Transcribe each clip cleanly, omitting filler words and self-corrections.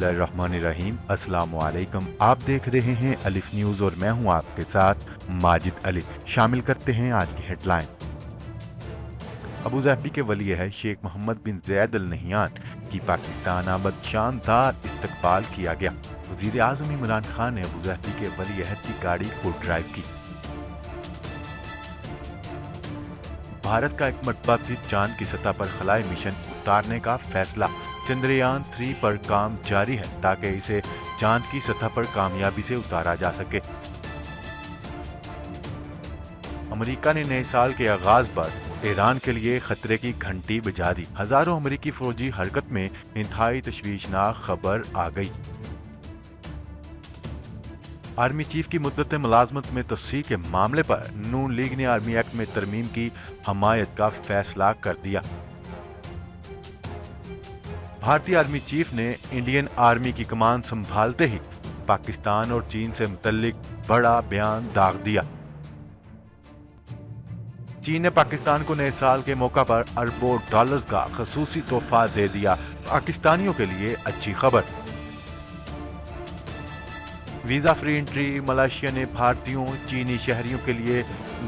बिस्मिल्लाहिर्रहमानिर्रहीम। अस्सलाम वालेकुम। आप देख रहे हैं अलिफ न्यूज़ और मैं हूं आपके साथ माजिद अली। शामिल करते हैं आज की हेडलाइन। अबू ज़हबी के वली अहद शेख मोहम्मद बिन ज़ैद अल नहियान की पाकिस्तान आमद शानदार इस्तकबाल किया गया। वज़ीर आज़म इमरान खान ने अबू ज़हबी के वली अहद की गाड़ी को ड्राइव की। भारत का एक मरतबा फिर चांद की सतह पर खलाई मिशन उतारने का फैसला। चंद्रयान 3 पर काम जारी है ताकि इसे चांद की सतह पर कामयाबी से उतारा जा सके। अमेरिका ने नए साल के आगाज पर ईरान के लिए खतरे की घंटी बजा दी। हजारों अमेरिकी फौजी हरकत में इंतहाई तशवीशनाक खबर आ गई। आर्मी चीफ की मुद्दत मुलाजमत में तस्सीह के मामले पर नून लीग ने आर्मी एक्ट में तरमीम की हमायत का फैसला कर दिया। भारतीय आर्मी चीफ ने इंडियन आर्मी की कमान संभालते ही पाकिस्तान और चीन से मुतल्लिक बड़ा बयान दाग दिया। चीन ने पाकिस्तान को नए साल के मौका पर अरबों डॉलर्स का खसूसी तोहफा दे दिया। पाकिस्तानियों के लिए अच्छी खबर। Visa free entry. मलेशिया ने भारतीयों चीनी शहरियों के लिए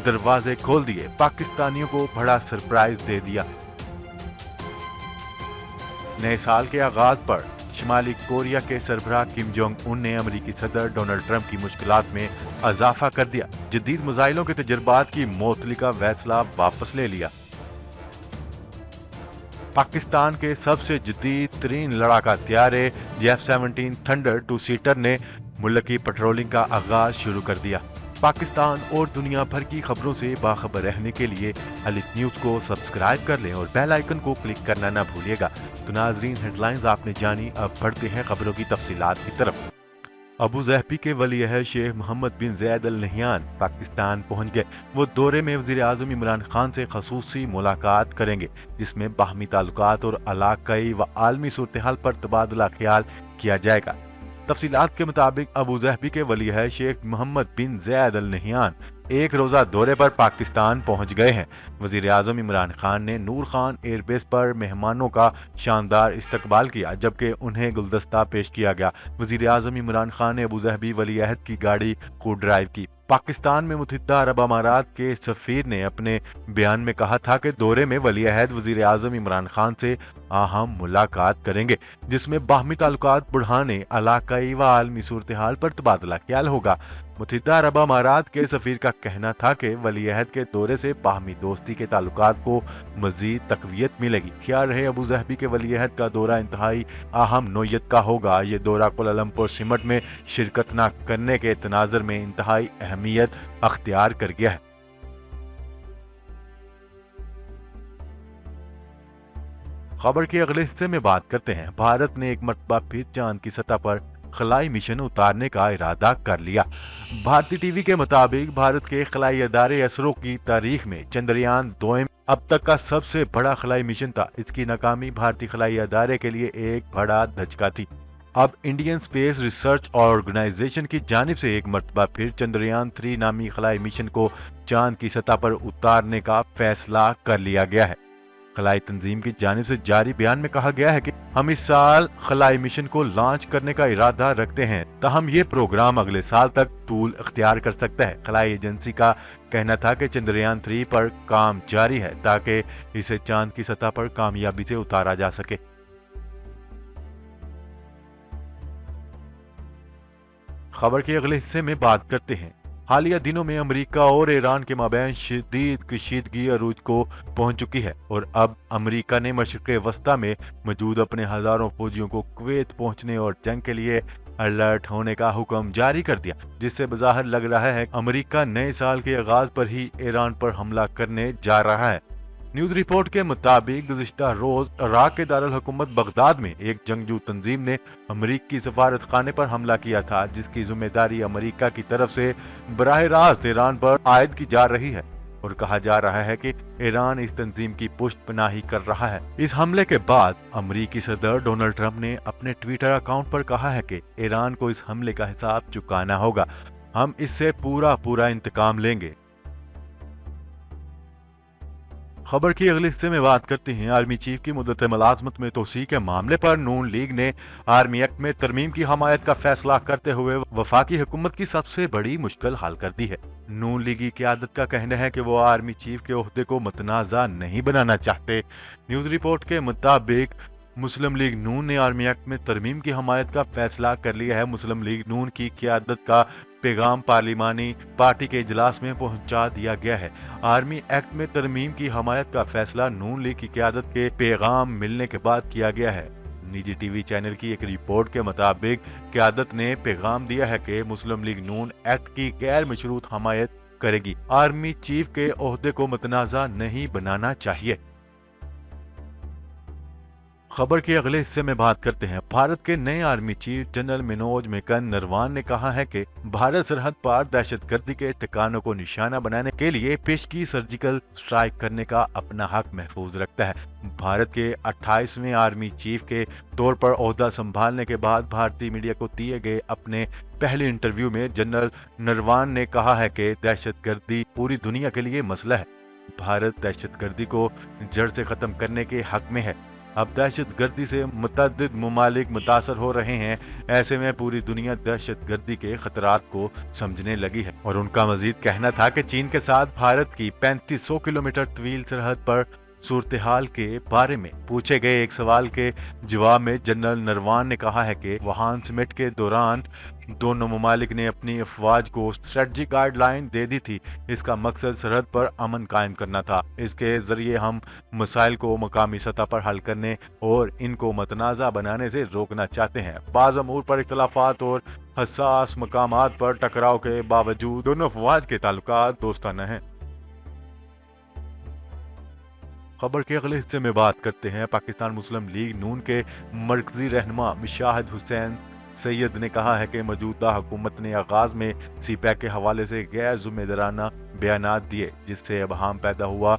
दरवाजे खोल दिए। पाकिस्तानियों को बड़ा सरप्राइज दे दिया। नए साल के आगाज पर शुमाली कोरिया के सरबराह किम जोंग उन ने अमेरिकी सदर डोनाल्ड ट्रंप की मुश्किलात में इजाफा कर दिया। जदीद मिसाइलों के तजर्बात की मोतली का फैसला वापस ले लिया। पाकिस्तान के सबसे जदीद तरीन लड़ाका त्यारे F-17 थंडर 2 सीटर ने मुल्क की पेट्रोलिंग का आगाज शुरू कर दिया। पाकिस्तान और दुनिया भर की खबरों से बाखबर रहने के लिए अलिफ न्यूज़ को सब्सक्राइब कर लें और बेल आइकन को क्लिक करना ना भूलिएगा। तो नाजरीन, हेडलाइंस आपने जानी, अब बढ़ते हैं खबरों की तफसीलात की तरफ। अबू ज़हबी के वली अहद शेख मोहम्मद बिन ज़ैद अल नहियान पाकिस्तान पहुंच गए। वो दौरे में वज़ीर आज़म इमरान खान से खसूसी मुलाकात करेंगे, जिसमें बाहमी ताल्लुकात और इलाकाई व आलमी सूरत हाल पर तबादला ख्याल किया जाएगा। तफसीलात के मुताबिक अबू ज़हबी के वली अहद शेख मोहम्मद बिन ज़ैद अल नहियान एक रोज़ा दौरे पर पाकिस्तान पहुंच गए हैं। वज़ीर आज़म इमरान खान ने नूर खान एयरबेस पर मेहमानों का शानदार इस्तकबाल किया, जबकि उन्हें गुलदस्ता पेश किया गया। वज़ीर आज़म इमरान खान ने अबू ज़हबी वली अहद की गाड़ी को ड्राइव की। पाकिस्तान में मुत्तहिदा अरब अमारात के सफ़ीर ने अपने बयान में कहा था कि दौरे में वली अहद वज़ीर आज़म इमरान खान से अहम मुलाकात करेंगे, जिसमें बाहमी ताल्लुकात बढ़ाने, इलाकाई व आलमी सूरत हाल पर तबादला ख्याल होगा। मुत्तहिदा अरब अमारात के सफ़ीर का कहना था कि वली अहद के दौरे से बाहमी दोस्ती के ताल्लुकात को मज़ीद तक़वियत मिलेगी। ख्याल रहे अबू ज़हबी के वली अहद का दौरा इंतहाई अहम नोयत का होगा। ये दौरा कुआलालंपुर सिमट में शिरकत न करने के तनाज़र में इंतहाई अहमियत अख्तियार कर गया है। खबर के अगले हिस्से में बात करते हैं। भारत ने एक मरतबा फिर चांद की सतह पर खलाई मिशन उतारने का इरादा कर लिया। भारतीय टीवी के मुताबिक भारत के खलाई अदारे इसरो की तारीख में चंद्रयान 2 अब तक का सबसे बड़ा खलाई मिशन था। इसकी नाकामी भारतीय खलाई अदारे के लिए एक बड़ा धचका थी। अब इंडियन स्पेस रिसर्च ऑर्गेनाइजेशन की जानिब से एक मरतबा फिर चंद्रयान 3 नामी खलाई मिशन को चांद की सतह पर उतारने का फैसला कर लिया गया है। खलाई तंजीम की जानिब से जारी बयान में कहा गया है कि हम इस साल खलाई मिशन को लॉन्च करने का इरादा रखते हैं, ताहम ये प्रोग्राम अगले साल तक तूल इख्तियार कर सकता है। खलाई एजेंसी का कहना था कि चंद्रयान 3 पर काम जारी है ताकि इसे चांद की सतह पर कामयाबी से उतारा जा सके। खबर के अगले हिस्से में बात करते हैं। हालिया दिनों में अमेरिका और ईरान के माबैन शदीद कशीदगी अरूज को पहुंच चुकी है और अब अमेरिका ने मशरिक़ वस्ता में मौजूद अपने हजारों फौजियों को कुवैत पहुंचने और जंग के लिए अलर्ट होने का हुक्म जारी कर दिया, जिससे बज़ाहिर लग रहा है अमेरिका नए साल के आगाज पर ही ईरान पर हमला करने जा रहा है। न्यूज रिपोर्ट के मुताबिक गुज़िश्ता रोज इराक के दारुल हुकूमत बगदाद में एक जंगजू तंजीम ने अमेरिकी सफारत खाने पर हमला किया था, जिसकी जिम्मेदारी अमेरिका की तरफ से बराह रास्त ईरान पर आयद की जा रही है और कहा जा रहा है कि ईरान इस तंजीम की पुष्ट पनाही कर रहा है। इस हमले के बाद अमेरिकी सदर डोनाल्ड ट्रंप ने अपने ट्विटर अकाउंट पर कहा है कि ईरान को इस हमले का हिसाब चुकाना होगा, हम इससे पूरा इंतकाम लेंगे। खबर की अगले हिस्से में बात करते हैं आर्मी चीफ की मुद्दत मुलाजमत में तोसी के मामले पर नून लीग ने आर्मी एक्ट में तरमीम की हमायत का फैसला करते हुए वफाकी हुकूमत की सबसे बड़ी मुश्किल हल कर दी है। नून लीगी क़यादत का कहना है कि वो आर्मी चीफ के ओहदे को मतनाज़ा नहीं बनाना चाहते। न्यूज रिपोर्ट के मुताबिक मुस्लिम लीग नून ने आर्मी एक्ट में तरमीम की हमायत का फैसला कर लिया है। मुस्लिम लीग नून की क़यादत का पैगाम पार्लिमानी पार्टी के इजलास में पहुंचा दिया गया है। आर्मी एक्ट में तरमीम की हमायत का फैसला नून लीग की क़यादत के पैगाम मिलने के बाद किया गया है। निजी टीवी चैनल की एक रिपोर्ट के मुताबिक क़यादत ने पैगाम दिया है कि मुस्लिम लीग नून एक्ट की गैर मशरूत हमायत करेगी। आर्मी चीफ के ओहदे को मतनाज़ा नहीं बनाना चाहिए। खबर के अगले हिस्से में बात करते हैं। भारत के नए army chief general Manoj Mukund Naravane ने कहा है कि भारत सरहद पार दहशतगर्दी के ठिकानों को निशाना बनाने के लिए पेशगी सर्जिकल स्ट्राइक करने का अपना हक महफूज रखता है। भारत के 28वें आर्मी चीफ के तौर पर ओहदा संभालने के बाद भारतीय मीडिया को दिए गए अपने पहले इंटरव्यू में जनरल नरवान ने कहा है कि दहशतगर्दी पूरी दुनिया के लिए मसला है। भारत दहशतगर्दी को जड़ से खत्म करने के हक में है। अब दहशतगर्दी से मुतअद्दिद ममालिक मुतासर हो रहे हैं। ऐसे में पूरी दुनिया दहशतगर्दी के खतरात को समझने लगी है। और उनका मजीद कहना था कि चीन के साथ भारत की 3500 किलोमीटर तवील सरहद पर सूरत हाल के बारे में पूछे गए एक सवाल के जवाब में जनरल नरवान ने कहा है कि वुहान समिट के दौरान दोनों ममालिक ने अपनी अफवाज को स्ट्रेटजी गाइडलाइन दे दी थी। इसका मकसद सरहद पर अमन कायम करना था। इसके जरिए हम मसाइल को मकामी सतह पर हल करने और इनको मतनाज़ा बनाने से रोकना चाहते हैं। बाज़ अमूर पर इख्तलाफात और हसास मकामात पर टकराव के बावजूद दोनों अफवाज के ताल्लुकात दोस्ताना हैं। खबर के अगले हिस्से में बात करते हैं। पाकिस्तान मुस्लिम लीग नून के मरकजी रहनुमा मुशाहिद हुसैन सैयद ने कहा है कि मौजूदा हुकूमत ने आगाज में सीपैक के हवाले से गैर जिम्मेदाराना बयानात दिए, जिससे अबहम पैदा हुआ।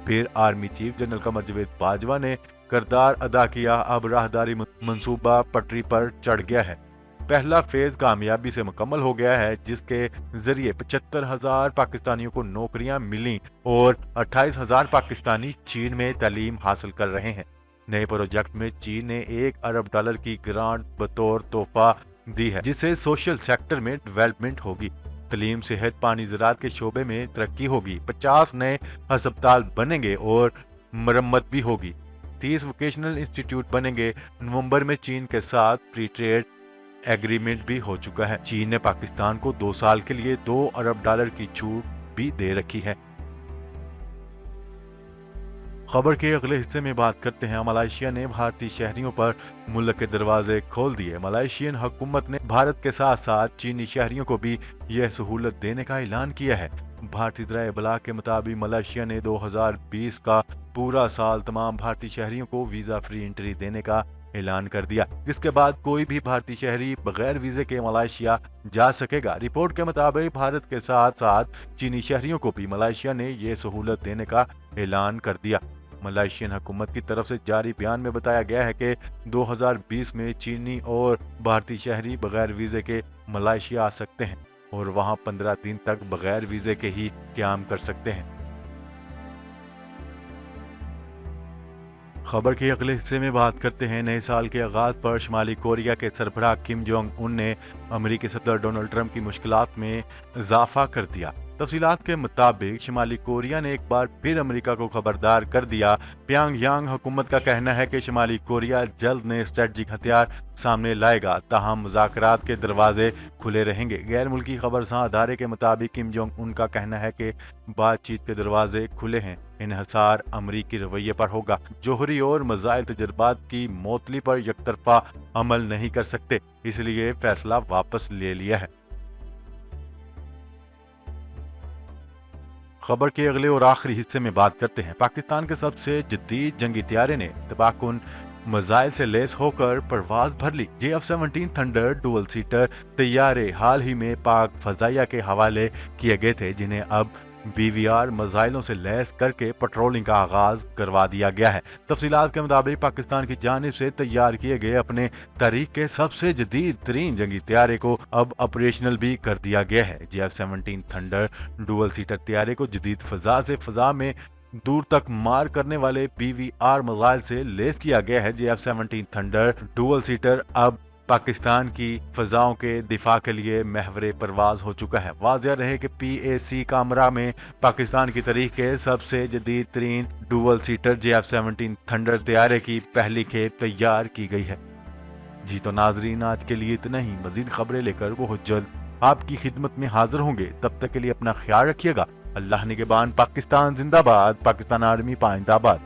फिर army chief general Qamar Javed Bajwa ने किरदार अदा किया। अब राहदारी मंसूबा पटरी पर चढ़ गया है। पहला फेज कामयाबी से मुकम्मल हो गया है, जिसके जरिए 75,000 पाकिस्तानियों को नौकरियां मिली और 28,000 पाकिस्तानी चीन में तालीम हासिल कर रहे हैं। नए प्रोजेक्ट में चीन ने $1 अरब की ग्रांट बतौर तोहफा दी है, जिससे सोशल सेक्टर में डेवलपमेंट होगी। तालीम, सेहत, पानी, ज़राअत के शोबे में तरक्की होगी। 50 नए अस्पताल बनेंगे और मरम्मत भी होगी। 30 वोकेशनल इंस्टीट्यूट बनेंगे। नवंबर में चीन के साथ फ्री ट्रेड एग्रीमेंट भी हो चुका है। चीन ने पाकिस्तान को 2 साल के लिए $2 अरब की छूट भी दे रखी है। खबर के अगले हिस्से में बात करते हैं। मलेशिया ने भारतीय शहरियों पर मुल्क के दरवाजे खोल दिए। मलेशियन हुकूमत ने भारत के साथ साथ चीनी शहरियों को भी यह सहूलत देने का ऐलान किया है। भारतीय ज़राए इब्लाग के मुताबिक मलेशिया ने 2020 का पूरा साल तमाम भारतीय शहरियों को वीज़ा फ्री एंट्री देने का ऐलान कर दिया, जिसके बाद कोई भी भारतीय शहरी बगैर वीजे के मलेशिया जा सकेगा। रिपोर्ट के मुताबिक भारत के साथ साथ चीनी शहरियों को भी मलेशिया ने ये सहूलत देने का ऐलान कर दिया। मलेशियन हुकूमत की तरफ से जारी बयान में बताया गया है कि 2020 में चीनी और भारतीय शहरी बगैर वीजे के मलेशिया आ सकते हैं और वहां 15 दिन तक बगैर वीजे के ही क़याम कर सकते हैं। खबर के अगले हिस्से में बात करते हैं। नए साल के आगाज पर शुमाली कोरिया के सरबराह किम जोंग उन ने अमेरिकी सदर डोनाल्ड ट्रंप की मुश्किलात में इजाफा कर दिया। तफसीलात के मुताबिक शुमाली कोरिया ने एक बार फिर अमेरिका को खबरदार कर दिया। प्योंगयांग हुकूमत का कहना है कि शुमाली कोरिया जल्द नए स्ट्रेटजिक हथियार सामने लाएगा, ताहम मुज़ाकरात के दरवाजे खुले रहेंगे। गैर मुल्की खबरसां अदारे के मुताबिक किम जोंग उन का कहना है कि बातचीत के दरवाजे खुले हैं। इन्हिसार अमरीकी रवैये पर होगा। जोहरी और मज़ाइल तजर्बात की मोतली पर यकतरफा अमल नहीं कर सकते, इसलिए फैसला वापस ले लिया है। खबर के अगले और आखिरी हिस्से में बात करते हैं। पाकिस्तान के सबसे जदीद जंगी तैयारे ने तबाहकुन मिसाइल से लैस होकर परवाज भर ली। JF-17 थंडर डुअल सीटर तैयारे हाल ही में पाक फजाइया के हवाले किए गए थे, जिन्हें अब BVR मिसाइलों से लैस करके पेट्रोलिंग का आगाज करवा दिया गया है। तफसीलात के मुताबिक पाकिस्तान की जानिब से तैयार किए गए अपने तारीख के सबसे जदीद तरीन जंगी तैयारे को अब ऑपरेशनल भी कर दिया गया है। JF-17 थंडर डुअल सीटर तैयारे को जदीद फजा से फजा में دور تک مار کرنے والے PVR میزائل سے لیس کیا گیا ہے JF-17 تھنڈر ڈوئل سیٹر اب پاکستان کی فضاؤں کے دفاع کے لیے محور پرواز ہو چکا ہے۔ واضح رہے کہ PAC کامرا میں پاکستان کی تاریخ کے سب سے جدید ترین ڈوئل سیٹر JF-17 تھنڈر طیارے کی پہلی کھیپ تیار کی گئی ہے۔ جی تو ناظرین، آج کے لیے اتنا ہی۔ مزید خبریں لے کر بہت جلد آپ کی خدمت میں حاضر ہوں گے۔ تب تک کے لیے اپنا خیال رکھیے گا۔ اللہ نگہبان۔ پاکستان زندہ باد۔ پاکستان آرمی پائندہ باد۔